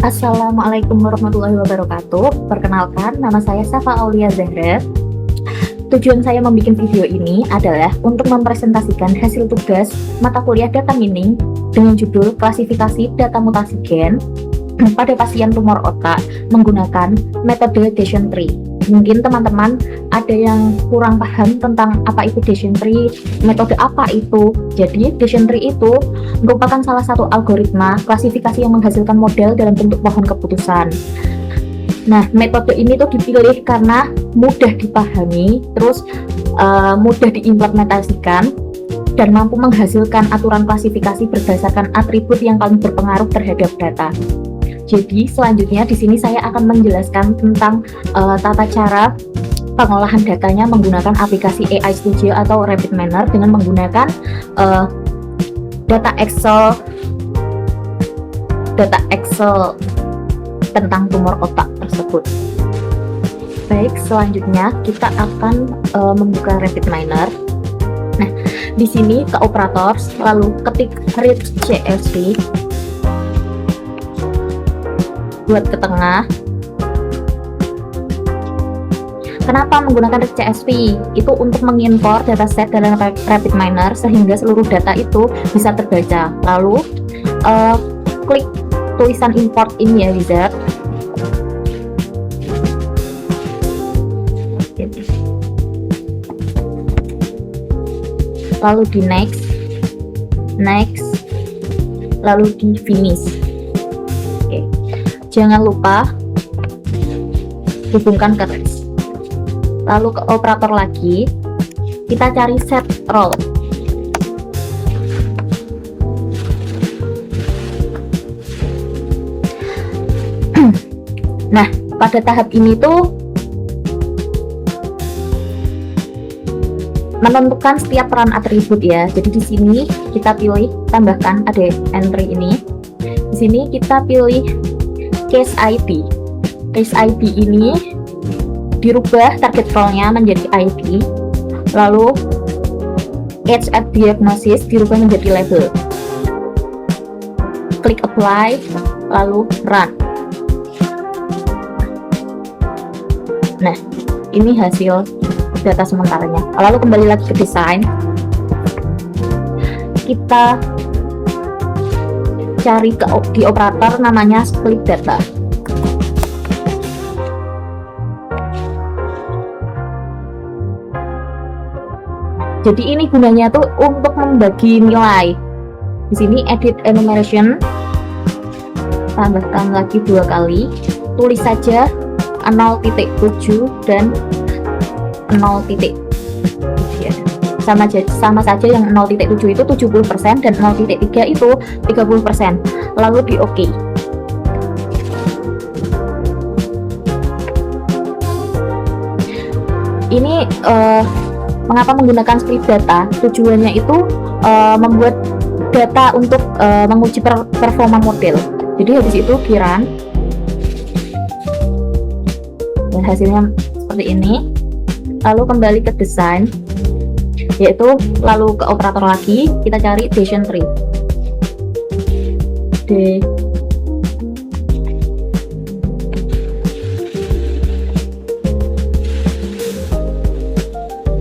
Assalamualaikum warahmatullahi wabarakatuh. Perkenalkan, nama saya Safa Aulia Zahra. Tujuan saya membuat video ini adalah untuk mempresentasikan hasil tugas mata kuliah data mining dengan judul klasifikasi data mutasi gen pada pasien tumor otak menggunakan metode Decision Tree. Mungkin teman-teman ada yang kurang paham tentang apa itu Decision Tree, metode apa itu. Jadi Decision Tree itu merupakan salah satu algoritma klasifikasi yang menghasilkan model dalam bentuk pohon keputusan. Nah, metode ini tuh dipilih karena mudah dipahami, terus mudah diimplementasikan, dan mampu menghasilkan aturan klasifikasi berdasarkan atribut yang paling berpengaruh terhadap data. Jadi selanjutnya di sini saya akan menjelaskan tentang tata cara pengolahan datanya menggunakan aplikasi AI Studio atau RapidMiner dengan menggunakan data Excel tentang tumor otak tersebut. Baik, selanjutnya kita akan membuka RapidMiner. Nah, di sini ke operator, lalu ketik read CSV, buat ke tengah. Kenapa menggunakan CSV? Itu untuk mengimpor dataset dalam RapidMiner sehingga seluruh data itu bisa terbaca. Lalu klik tulisan import ini ya, wizard. Lalu di next, lalu di finish. Oke. Jangan lupa hubungkan ke text. Lalu ke operator lagi, kita cari set role. Nah, pada tahap ini tuh menentukan setiap peran atribut ya. Jadi di sini kita pilih tambahkan ada entry ini. Di sini kita pilih case ID. Case ID ini dirubah target role-nya menjadi ID. Lalu age at diagnosis dirubah menjadi label. Klik apply, lalu run. Nah, ini hasil data sementaranya. Lalu kembali lagi ke desain. Kita cari di operator namanya split data. Jadi ini gunanya tuh untuk membagi nilai. Di sini edit enumeration, tambahkan lagi 2 kali, tulis saja 0.7 dan 0.7 ya. Sama saja yang 0.7 itu 70% dan 0.3 itu 30%. Lalu di OK. Ini mengapa menggunakan split data? Tujuannya itu membuat data untuk menguji performa model. Jadi habis itu di run dan hasilnya seperti ini. Lalu kembali ke desain, yaitu lalu ke operator lagi, kita cari Decision Tree.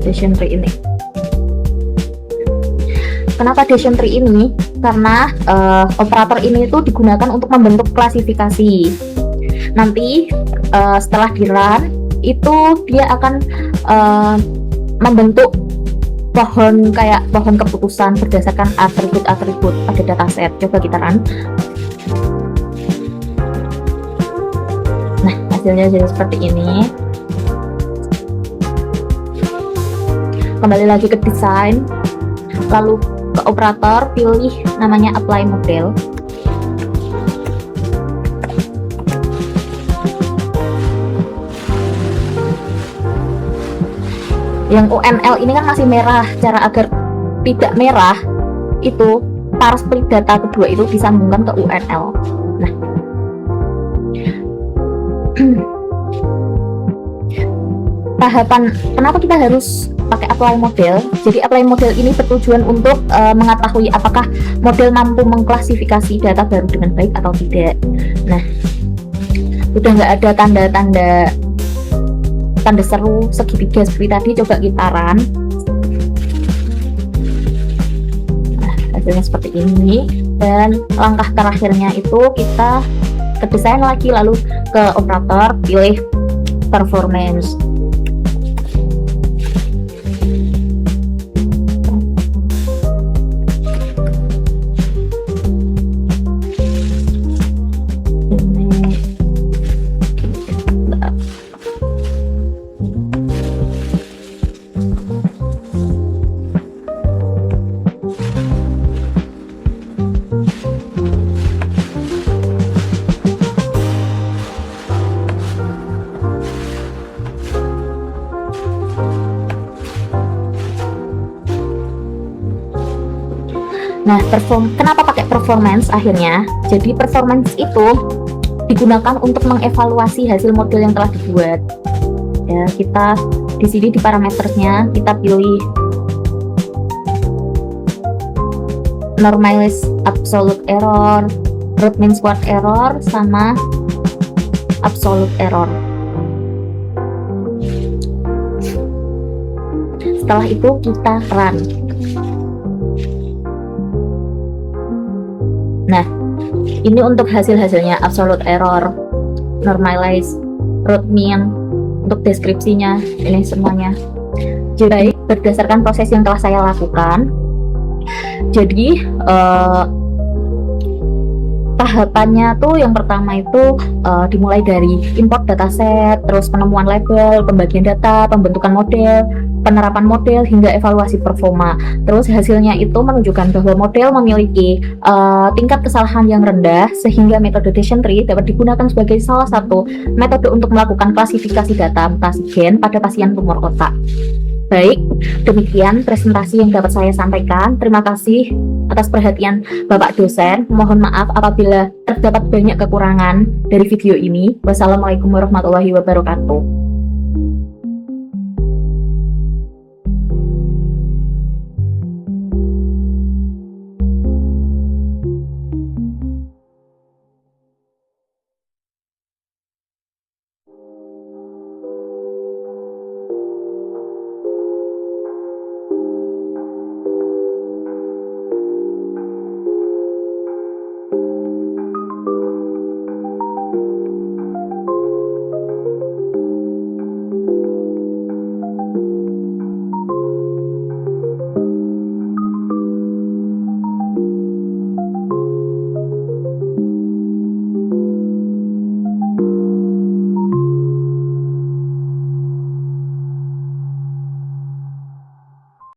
Decision Tree ini. Kenapa Decision Tree ini? Karena operator ini itu digunakan untuk membentuk klasifikasi. Nanti setelah di run itu dia akan membentuk pohon kayak pohon keputusan berdasarkan atribut-atribut pada dataset. Coba kita run. Nah, hasilnya jadi seperti ini. Kembali lagi ke desain, lalu ke operator, pilih namanya apply model. Yang UNL ini kan masih merah. Cara agar tidak merah itu para split data kedua itu disambungkan ke UNL. Nah, tahapan kenapa kita harus pakai apply model? Jadi apply model ini bertujuan untuk mengetahui apakah model mampu mengklasifikasi data baru dengan baik atau tidak. Nah, udah nggak ada tanda seru segitiga seperti tadi. Coba kita run. Nah, hasilnya seperti ini. Dan langkah terakhirnya itu kita ke desain lagi, lalu ke operator, pilih performance. Nah, kenapa pakai performance akhirnya? Jadi performance itu digunakan untuk mengevaluasi hasil model yang telah dibuat. Ya, kita di sini di parametersnya kita pilih normalize absolute error, root mean squared error, sama absolute error. Setelah itu kita run. Nah, ini untuk hasil-hasilnya, absolute error, normalize, root mean, untuk deskripsinya, ini semuanya. Jadi berdasarkan proses yang telah saya lakukan, jadi tahapannya tuh yang pertama itu dimulai dari import dataset, terus penemuan label, pembagian data, pembentukan model, penerapan model, hingga evaluasi performa. Terus hasilnya itu menunjukkan bahwa model memiliki tingkat kesalahan yang rendah, sehingga metode decision tree dapat digunakan sebagai salah satu metode untuk melakukan klasifikasi data mutasi gen pada pasien tumor otak. Baik, demikian presentasi yang dapat saya sampaikan. Terima kasih atas perhatian Bapak dosen. Mohon maaf apabila terdapat banyak kekurangan dari video ini. Wassalamualaikum warahmatullahi wabarakatuh.